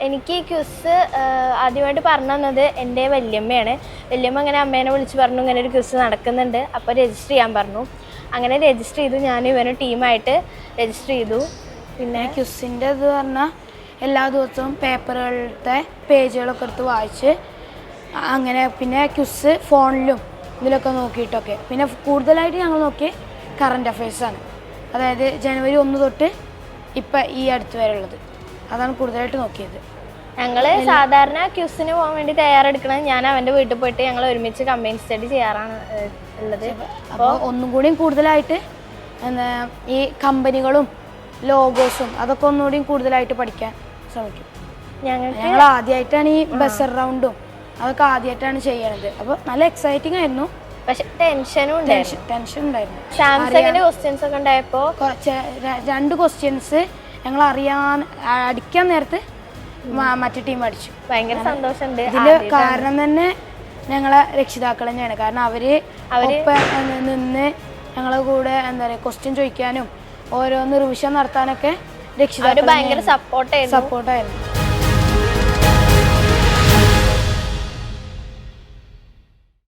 എനിക്ക് ഈ ക്വിസ് ആദ്യമായിട്ട് പറഞ്ഞു തന്നത് എൻ്റെ വല്യമ്മയാണ്. വല്യമ്മ അങ്ങനെ അമ്മേനെ വിളിച്ച് പറഞ്ഞു ഇങ്ങനെ ഒരു ക്വിസ് നടക്കുന്നുണ്ട്, അപ്പോൾ രജിസ്റ്റർ ചെയ്യാൻ പറഞ്ഞു. അങ്ങനെ രജിസ്റ്റർ ചെയ്തു. ഞാൻ ഇവന് ടീമായിട്ട് രജിസ്റ്റർ ചെയ്തു. പിന്നെ ക്വിസിൻ്റെ ഇത് പറഞ്ഞാൽ എല്ലാ ദിവസവും പേപ്പറുകളുടെ പേജുകളൊക്കെ എടുത്ത് വായിച്ച് അങ്ങനെ, പിന്നെ ക്വിസ് ഫോണിലും ഇതിലൊക്കെ നോക്കിയിട്ടൊക്കെ. പിന്നെ കൂടുതലായിട്ട് ഞങ്ങൾ നോക്കി കറണ്ട് അഫയേഴ്സാണ്, അതായത് ജനുവരി 1 തൊട്ട് ഇപ്പം ഈ അടുത്ത് വരെ ഉള്ളത്, അതാണ് കൂടുതലായിട്ട് നോക്കിയത്. ഞങ്ങൾ സാധാരണ ക്വിസിന് പോകാൻ വേണ്ടി തയ്യാറെടുക്കണത് ഞാൻ അവൻ്റെ വീട്ടിൽ പോയിട്ട് ഞങ്ങൾ ഒരുമിച്ച് കമ്പൈൻ സ്റ്റഡി ചെയ്യാറാണ് ഉള്ളത്. അപ്പോൾ ഒന്നും കൂടിയും കൂടുതലായിട്ട് എന്താ ഈ കമ്പനികളും ലോഗോസും അതൊക്കെ ഒന്നുകൂടിയും കൂടുതലായിട്ട് പഠിക്കാൻ ശ്രമിക്കും. ഞങ്ങൾ ആദ്യമായിട്ടാണ് ഈ ബസർ റൗണ്ടും അതൊക്കെ ആദ്യമായിട്ടാണ് ചെയ്യണത്. അപ്പോൾ നല്ല എക്സൈറ്റിംഗ് ആയിരുന്നു, പക്ഷെ ടെൻഷനും ഉണ്ടായിരുന്നു. സാംസങ്ങിന്റെ ക്വസ്റ്റ്യൻസ് ഒക്കെ ഉണ്ടായപ്പോൾ കുറച്ച് 2 ക്വസ്റ്റ്യൻസ് ഞങ്ങൾ അടിക്കാൻ നേരത്ത് മറ്റു ടീം അടിച്ചു. ഭയങ്കര സന്തോഷമുണ്ട്. ഇതില് കാരണം തന്നെ ഞങ്ങളെ രക്ഷിതാക്കൾ തന്നെയാണ്. കാരണം അവര് നിന്ന് ഞങ്ങളെ കൂടെ എന്താ പറയുക ക്വസ്റ്റ്യൻ ചോദിക്കാനും ഓരോന്ന് റിവിഷൻ നടത്താനൊക്കെ രക്ഷിതാക്കൾ ഭയങ്കര സപ്പോർട്ടായിരുന്നു.